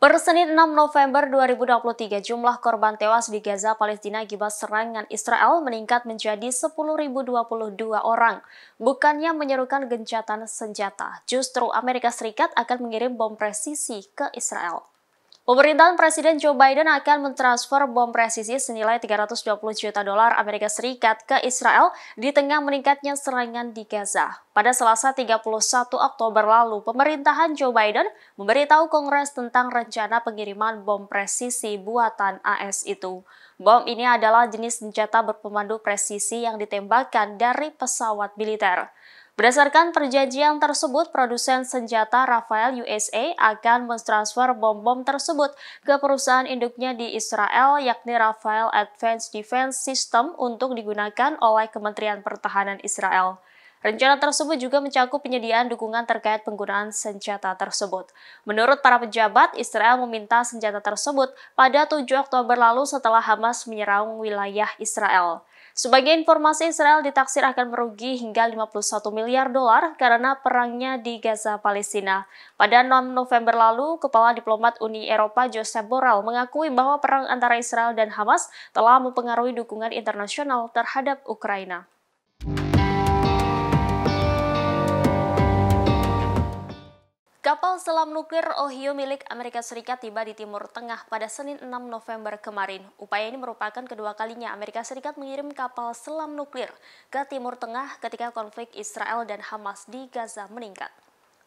Per Senin 6 November 2023, jumlah korban tewas di Gaza, Palestina akibat serangan Israel meningkat menjadi 10.022 orang. Bukannya menyerukan gencatan senjata, justru Amerika Serikat akan mengirim bom presisi ke Israel. Pemerintahan Presiden Joe Biden akan mentransfer bom presisi senilai 320 juta dolar Amerika Serikat ke Israel di tengah meningkatnya serangan di Gaza. Pada Selasa 31 Oktober lalu, pemerintahan Joe Biden memberitahu Kongres tentang rencana pengiriman bom presisi buatan AS itu. Bom ini adalah jenis senjata berpemandu presisi yang ditembakkan dari pesawat militer. Berdasarkan perjanjian tersebut, produsen senjata Rafael USA akan mentransfer bom-bom tersebut ke perusahaan induknya di Israel, yakni Rafael Advanced Defense System untuk digunakan oleh Kementerian Pertahanan Israel. Rencana tersebut juga mencakup penyediaan dukungan terkait penggunaan senjata tersebut. Menurut para pejabat, Israel meminta senjata tersebut pada 7 Oktober lalu setelah Hamas menyerang wilayah Israel. Sebagai informasi, Israel ditaksir akan merugi hingga 51 miliar dolar karena perangnya di Gaza, Palestina. Pada 6 November lalu, Kepala Diplomat Uni Eropa Josep Borrell mengakui bahwa perang antara Israel dan Hamas telah mempengaruhi dukungan internasional terhadap Ukraina. Kapal selam nuklir Ohio milik Amerika Serikat tiba di Timur Tengah pada Senin 6 November kemarin. Upaya ini merupakan kedua kalinya Amerika Serikat mengirim kapal selam nuklir ke Timur Tengah ketika konflik Israel dan Hamas di Gaza meningkat.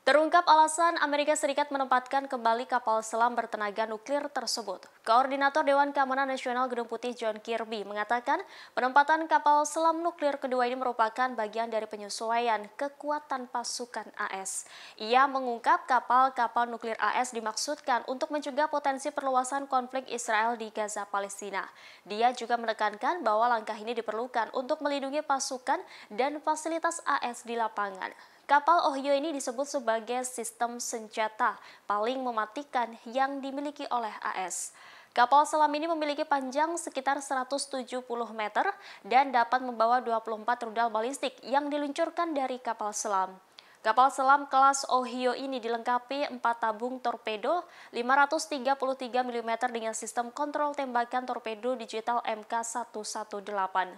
Terungkap alasan Amerika Serikat menempatkan kembali kapal selam bertenaga nuklir tersebut. Koordinator Dewan Keamanan Nasional Gedung Putih John Kirby mengatakan penempatan kapal selam nuklir kedua ini merupakan bagian dari penyesuaian kekuatan pasukan AS. Ia mengungkap kapal-kapal nuklir AS dimaksudkan untuk mencegah potensi perluasan konflik Israel di Gaza, Palestina. Dia juga menekankan bahwa langkah ini diperlukan untuk melindungi pasukan dan fasilitas AS di lapangan. Kapal Ohio ini disebut sebagai sistem senjata paling mematikan yang dimiliki oleh AS. Kapal selam ini memiliki panjang sekitar 170 meter dan dapat membawa 24 rudal balistik yang diluncurkan dari kapal selam. Kapal selam kelas Ohio ini dilengkapi 4 tabung torpedo 533 mm dengan sistem kontrol tembakan torpedo digital MK118.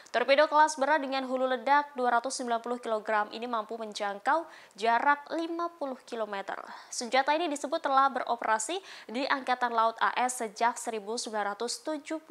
Torpedo kelas berat dengan hulu ledak 290 kg ini mampu menjangkau jarak 50 km. Senjata ini disebut telah beroperasi di Angkatan Laut AS sejak 1972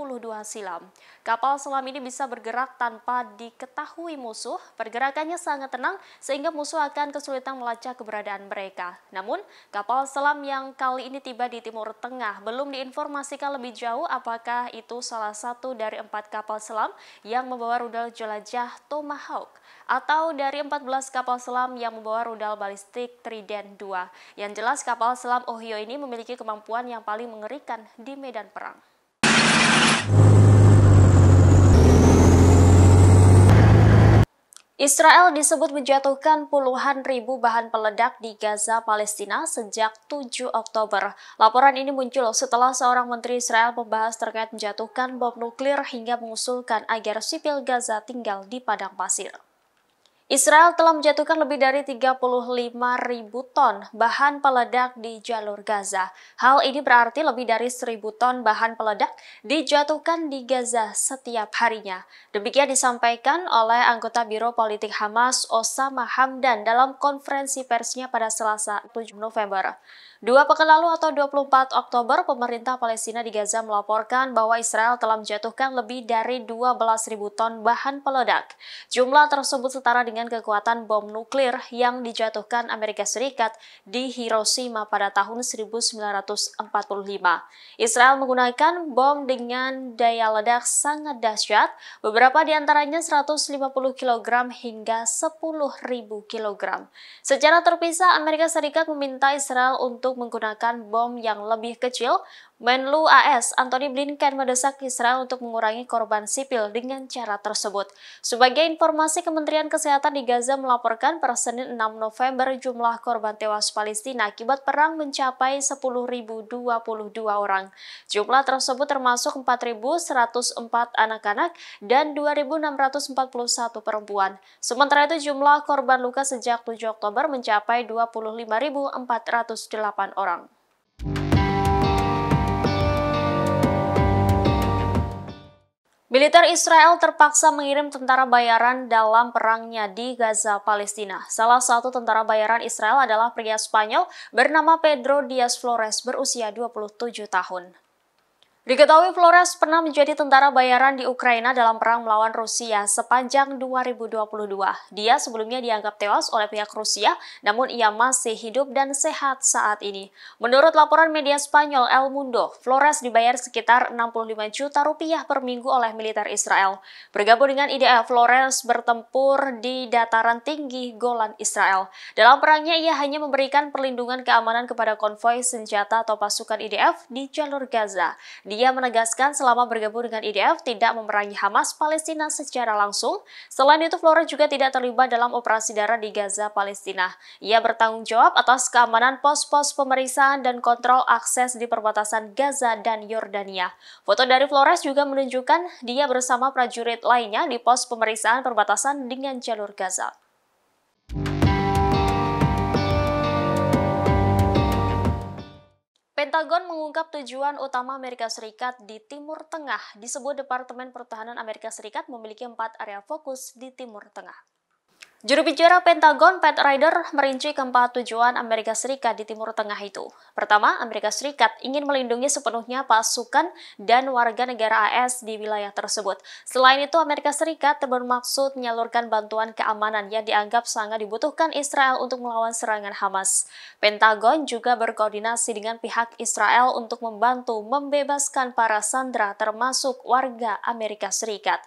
silam. Kapal selam ini bisa bergerak tanpa diketahui musuh. Pergerakannya sangat tenang sehingga musuh akan kesulitan melacak keberadaan mereka. Namun, kapal selam yang kali ini tiba di Timur Tengah belum diinformasikan lebih jauh apakah itu salah satu dari 4 kapal selam yang membawa rudal jelajah Tomahawk atau dari 14 kapal selam yang membawa rudal balistik Trident II. Yang jelas kapal selam Ohio ini memiliki kemampuan yang paling mengerikan di medan perang. Israel disebut menjatuhkan puluhan ribu bahan peledak di Gaza, Palestina sejak 7 Oktober. Laporan ini muncul setelah seorang menteri Israel membahas terkait menjatuhkan bom nuklir hingga mengusulkan agar sipil Gaza tinggal di padang pasir. Israel telah menjatuhkan lebih dari 35.000 ton bahan peledak di jalur Gaza. Hal ini berarti lebih dari 1.000 ton bahan peledak dijatuhkan di Gaza setiap harinya. Demikian disampaikan oleh anggota Biro Politik Hamas Osama Hamdan dalam konferensi persnya pada Selasa 7 November. 2 pekan lalu atau 24 Oktober, pemerintah Palestina di Gaza melaporkan bahwa Israel telah menjatuhkan lebih dari 12.000 ton bahan peledak. Jumlah tersebut setara dengan kekuatan bom nuklir yang dijatuhkan Amerika Serikat di Hiroshima pada tahun 1945. Israel menggunakan bom dengan daya ledak sangat dahsyat, beberapa di antaranya 150 kg hingga 10.000 kg. Secara terpisah, Amerika Serikat meminta Israel untuk menggunakan bom yang lebih kecil. Menlu AS Antony Blinken mendesak Israel untuk mengurangi korban sipil dengan cara tersebut. Sebagai informasi, Kementerian Kesehatan di Gaza melaporkan per Senin 6 November jumlah korban tewas Palestina akibat perang mencapai 10.022 orang. Jumlah tersebut termasuk 4.104 anak-anak dan 2.641 perempuan. Sementara itu jumlah korban luka sejak 7 Oktober mencapai 25.408 orang. Militer Israel terpaksa mengirim tentara bayaran dalam perangnya di Gaza, Palestina. Salah satu tentara bayaran Israel adalah pria Spanyol bernama Pedro Diaz Flores berusia 27 tahun. Diketahui Flores pernah menjadi tentara bayaran di Ukraina dalam perang melawan Rusia sepanjang 2022. Dia sebelumnya dianggap tewas oleh pihak Rusia, namun ia masih hidup dan sehat saat ini. Menurut laporan media Spanyol El Mundo, Flores dibayar sekitar 65 juta rupiah per minggu oleh militer Israel. Bergabung dengan IDF, Flores bertempur di dataran tinggi Golan Israel. Dalam perangnya, ia hanya memberikan perlindungan keamanan kepada konvoi senjata atau pasukan IDF di jalur Gaza. Dia menegaskan selama bergabung dengan IDF tidak memerangi Hamas Palestina secara langsung. Selain itu, Flores juga tidak terlibat dalam operasi darat di Gaza, Palestina. Ia bertanggung jawab atas keamanan pos-pos pemeriksaan dan kontrol akses di perbatasan Gaza dan Yordania. Foto dari Flores juga menunjukkan dia bersama prajurit lainnya di pos pemeriksaan perbatasan dengan jalur Gaza. Pentagon mengungkap tujuan utama Amerika Serikat di Timur Tengah. Disebut Departemen Pertahanan Amerika Serikat memiliki 4 area fokus di Timur Tengah. Juru bicara Pentagon, Pat Ryder, merinci keempat tujuan Amerika Serikat di Timur Tengah itu. Pertama, Amerika Serikat ingin melindungi sepenuhnya pasukan dan warga negara AS di wilayah tersebut. Selain itu, Amerika Serikat bermaksud menyalurkan bantuan keamanan yang dianggap sangat dibutuhkan Israel untuk melawan serangan Hamas. Pentagon juga berkoordinasi dengan pihak Israel untuk membantu membebaskan para sandera termasuk warga Amerika Serikat.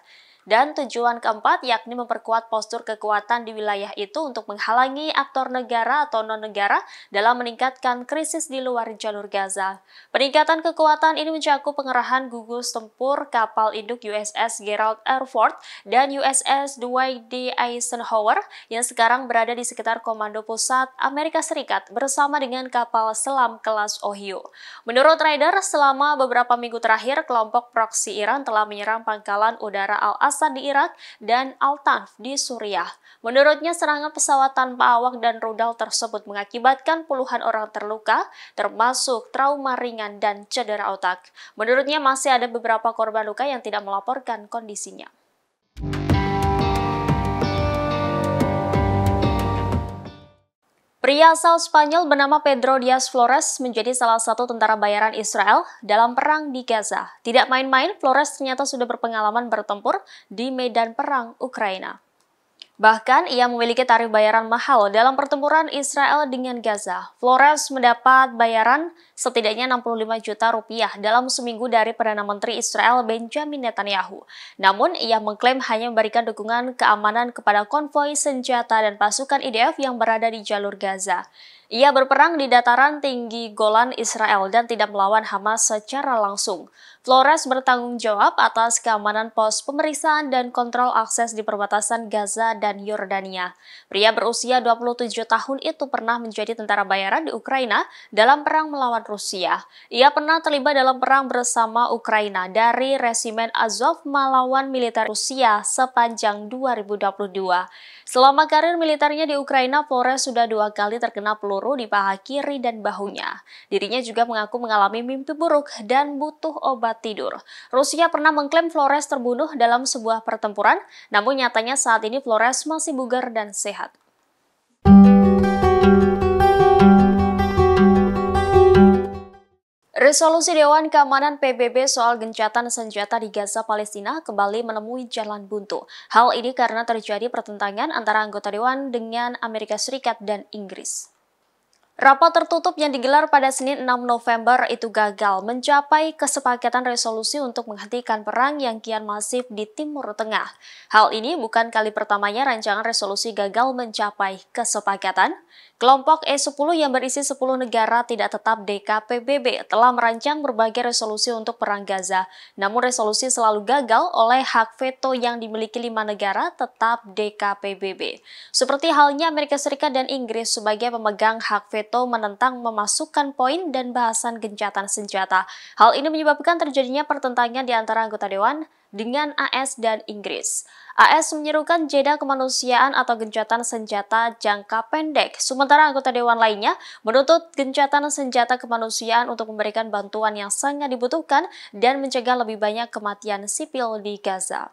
Dan tujuan keempat yakni memperkuat postur kekuatan di wilayah itu untuk menghalangi aktor negara atau non-negara dalam meningkatkan krisis di luar jalur Gaza. Peningkatan kekuatan ini mencakup pengerahan gugus tempur kapal induk USS Gerald R. Ford dan USS Dwight D. Eisenhower yang sekarang berada di sekitar Komando Pusat Amerika Serikat bersama dengan kapal selam kelas Ohio. Menurut Ryder, selama beberapa minggu terakhir, kelompok proksi Iran telah menyerang pangkalan udara Al-Assad di Irak dan Al-Tanf di Suriah. Menurutnya, serangan pesawat tanpa awak dan rudal tersebut mengakibatkan puluhan orang terluka, termasuk trauma ringan dan cedera otak. Menurutnya, masih ada beberapa korban luka yang tidak melaporkan kondisinya. Pria asal Spanyol bernama Pedro Diaz Flores menjadi salah satu tentara bayaran Israel dalam perang di Gaza. Tidak main-main, Flores ternyata sudah berpengalaman bertempur di medan perang Ukraina. Bahkan, ia memiliki tarif bayaran mahal dalam pertempuran Israel dengan Gaza. Flores mendapat bayaran setidaknya 65 juta rupiah dalam seminggu dari Perdana Menteri Israel Benjamin Netanyahu. Namun, ia mengklaim hanya memberikan dukungan keamanan kepada konvoi senjata dan pasukan IDF yang berada di jalur Gaza. Ia berperang di dataran tinggi Golan Israel dan tidak melawan Hamas secara langsung. Flores bertanggung jawab atas keamanan pos pemeriksaan dan kontrol akses di perbatasan Gaza dan Yordania. Pria berusia 27 tahun itu pernah menjadi tentara bayaran di Ukraina dalam perang melawan Rusia. Ia pernah terlibat dalam perang bersama Ukraina dari resimen Azov melawan militer Rusia sepanjang 2022. Selama karir militernya di Ukraina, Flores sudah 2 kali terkena peluru di paha kiri dan bahunya. Dirinya juga mengaku mengalami mimpi buruk dan butuh obat tidur. Rusia pernah mengklaim Flores terbunuh dalam sebuah pertempuran, namun nyatanya saat ini Flores masih bugar dan sehat. Resolusi Dewan Keamanan PBB soal gencatan senjata di Gaza, Palestina kembali menemui jalan buntu. Hal ini karena terjadi pertentangan antara anggota Dewan dengan Amerika Serikat dan Inggris. Rapat tertutup yang digelar pada Senin 6 November itu gagal mencapai kesepakatan resolusi untuk menghentikan perang yang kian masif di Timur Tengah. Hal ini bukan kali pertamanya rancangan resolusi gagal mencapai kesepakatan. Kelompok E10 yang berisi 10 negara tidak tetap DKPBB telah merancang berbagai resolusi untuk perang Gaza. Namun resolusi selalu gagal oleh hak veto yang dimiliki 5 negara tetap DKPBB. Seperti halnya Amerika Serikat dan Inggris sebagai pemegang hak veto veto menentang memasukkan poin dan bahasan gencatan senjata. Hal ini menyebabkan terjadinya pertentangan di antara anggota Dewan dengan AS dan Inggris. AS menyerukan jeda kemanusiaan atau gencatan senjata jangka pendek, sementara anggota Dewan lainnya menuntut gencatan senjata kemanusiaan untuk memberikan bantuan yang sangat dibutuhkan dan mencegah lebih banyak kematian sipil di Gaza.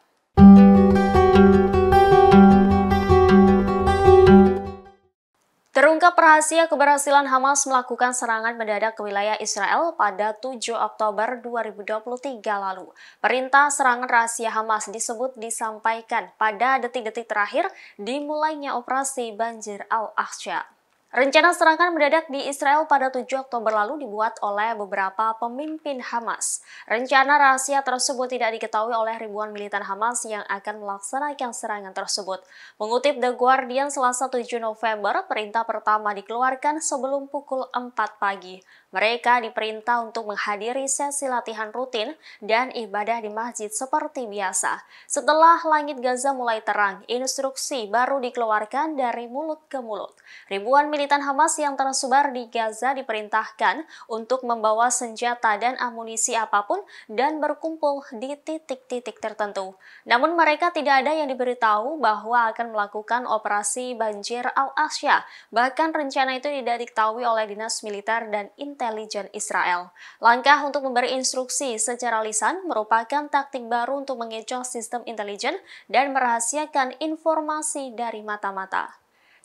Terungkap rahasia keberhasilan Hamas melakukan serangan mendadak ke wilayah Israel pada 7 Oktober 2023 lalu. Perintah serangan rahasia Hamas disampaikan pada detik-detik terakhir dimulainya operasi Banjir Al-Aqsa. Rencana serangan mendadak di Israel pada 7 Oktober lalu dibuat oleh beberapa pemimpin Hamas. Rencana rahasia tersebut tidak diketahui oleh ribuan militan Hamas yang akan melaksanakan serangan tersebut. Mengutip The Guardian Selasa 7 November, perintah pertama dikeluarkan sebelum pukul 4 pagi. Mereka diperintah untuk menghadiri sesi latihan rutin dan ibadah di masjid seperti biasa. Setelah langit Gaza mulai terang, instruksi baru dikeluarkan dari mulut ke mulut. Ribuan militan Hamas yang tersebar di Gaza diperintahkan untuk membawa senjata dan amunisi apapun dan berkumpul di titik-titik tertentu. Namun mereka tidak ada yang diberitahu bahwa akan melakukan operasi Banjir Al-Aqsa. Bahkan rencana itu tidak diketahui oleh dinas militer dan intelijen Israel. Langkah untuk memberi instruksi secara lisan merupakan taktik baru untuk mengecoh sistem intelijen dan merahasiakan informasi dari mata-mata.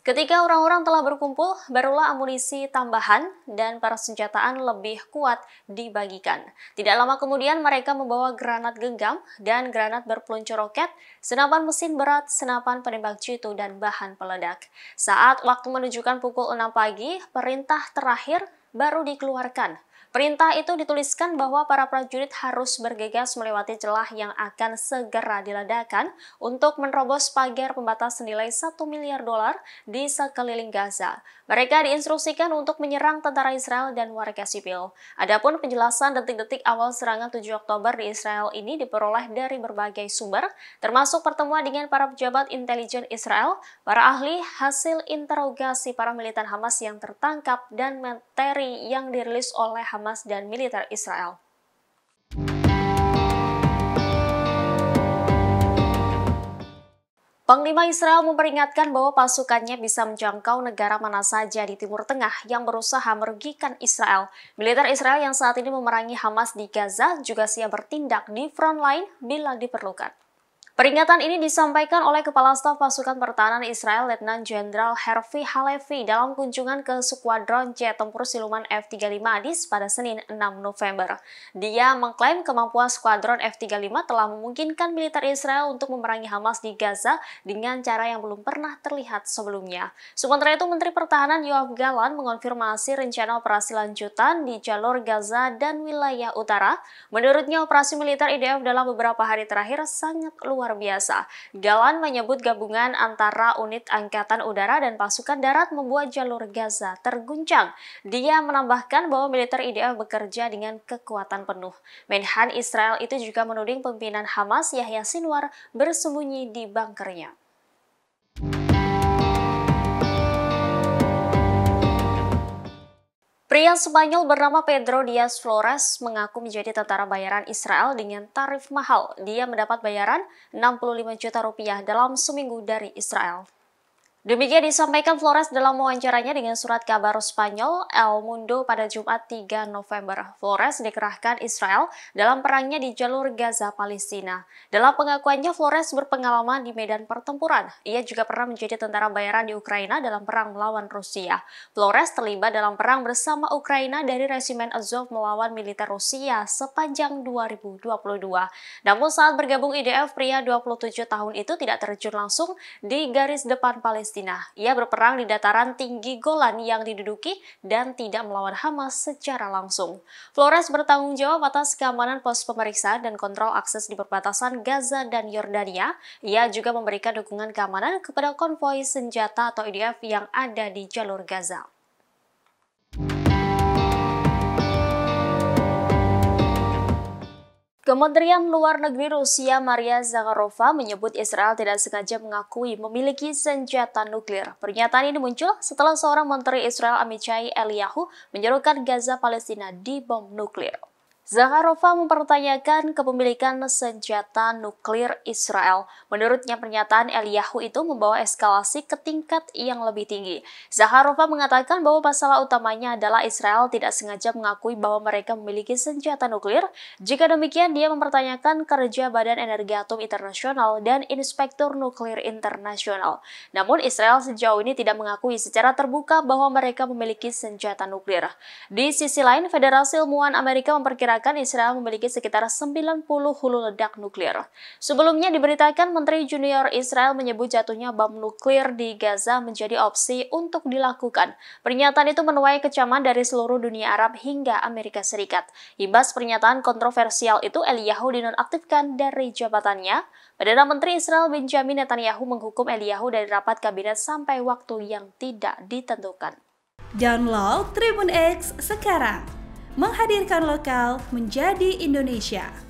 Ketika orang-orang telah berkumpul, barulah amunisi tambahan dan persenjataan lebih kuat dibagikan. Tidak lama kemudian mereka membawa granat genggam dan granat berpeluncur roket, senapan mesin berat, senapan penembak jitu, dan bahan peledak. Saat waktu menunjukkan pukul 6 pagi, perintah terakhir baru dikeluarkan. Perintah itu dituliskan bahwa para prajurit harus bergegas melewati celah yang akan segera diledakkan untuk menerobos pagar pembatas senilai $1 miliar di sekeliling Gaza. Mereka diinstruksikan untuk menyerang tentara Israel dan warga sipil. Adapun penjelasan detik-detik awal serangan 7 Oktober di Israel ini diperoleh dari berbagai sumber, termasuk pertemuan dengan para pejabat intelijen Israel, para ahli, hasil interogasi para militan Hamas yang tertangkap, dan materi yang dirilis oleh Hamas dan militer Israel. Panglima Israel memperingatkan bahwa pasukannya bisa menjangkau negara mana saja di Timur Tengah yang berusaha merugikan Israel. Militer Israel yang saat ini memerangi Hamas di Gaza juga siap bertindak di front line bila diperlukan. Peringatan ini disampaikan oleh Kepala Staf Pasukan Pertahanan Israel Letnan Jenderal Hervi Halevi dalam kunjungan ke skuadron jet tempur siluman F-35 Adis pada Senin 6 November. Dia mengklaim kemampuan skuadron F-35 telah memungkinkan militer Israel untuk memerangi Hamas di Gaza dengan cara yang belum pernah terlihat sebelumnya. Sementara itu, Menteri Pertahanan Yoav Gallant mengonfirmasi rencana operasi lanjutan di jalur Gaza dan wilayah utara. Menurutnya, operasi militer IDF dalam beberapa hari terakhir sangat luar biasa. Gallant menyebut gabungan antara unit Angkatan Udara dan pasukan darat membuat jalur Gaza terguncang. Dia menambahkan bahwa militer IDF bekerja dengan kekuatan penuh. Menhan Israel itu juga menuding pimpinan Hamas Yahya Sinwar bersembunyi di bunkernya. Pria Spanyol bernama Pedro Diaz Flores mengaku menjadi tentara bayaran Israel dengan tarif mahal. Dia mendapat bayaran 65 juta rupiah dalam seminggu dari Israel. Demikian disampaikan Flores dalam wawancaranya dengan surat kabar Spanyol El Mundo pada Jumat 3 November. Flores dikerahkan Israel dalam perangnya di jalur Gaza, Palestina. Dalam pengakuannya, Flores berpengalaman di medan pertempuran. Ia juga pernah menjadi tentara bayaran di Ukraina dalam perang melawan Rusia. Flores terlibat dalam perang bersama Ukraina dari resimen Azov melawan militer Rusia sepanjang 2022. Namun saat bergabung IDF, pria 27 tahun itu tidak terjun langsung di garis depan Palestina. Ia berperang di dataran tinggi Golan yang diduduki dan tidak melawan Hamas secara langsung. Flores bertanggung jawab atas keamanan pos pemeriksaan dan kontrol akses di perbatasan Gaza dan Yordania. Ia juga memberikan dukungan keamanan kepada konvoi senjata atau IDF yang ada di jalur Gaza. Kementerian Luar Negeri Rusia Maria Zakharova menyebut Israel tidak sengaja mengakui memiliki senjata nuklir. Pernyataan ini muncul setelah seorang menteri Israel Amichai Eliyahu menyerukan Gaza Palestina dibom nuklir. Zakharova mempertanyakan kepemilikan senjata nuklir Israel. Menurutnya pernyataan Eliyahu itu membawa eskalasi ke tingkat yang lebih tinggi. Zakharova mengatakan bahwa masalah utamanya adalah Israel tidak sengaja mengakui bahwa mereka memiliki senjata nuklir. Jika demikian, dia mempertanyakan kerja Badan Energi Atom Internasional dan Inspektur Nuklir Internasional. Namun Israel sejauh ini tidak mengakui secara terbuka bahwa mereka memiliki senjata nuklir. Di sisi lain, Federasi Ilmuwan Amerika memperkirakan Israel memiliki sekitar 90 hulu ledak nuklir. Sebelumnya diberitakan Menteri Junior Israel menyebut jatuhnya bom nuklir di Gaza menjadi opsi untuk dilakukan. Pernyataan itu menuai kecaman dari seluruh dunia Arab hingga Amerika Serikat. Imbas pernyataan kontroversial itu, Eliyahu dinonaktifkan dari jabatannya. Perdana Menteri Israel Benjamin Netanyahu menghukum Eliyahu dari rapat kabinet sampai waktu yang tidak ditentukan. Download Tribun X sekarang, menghadirkan lokal menjadi Indonesia.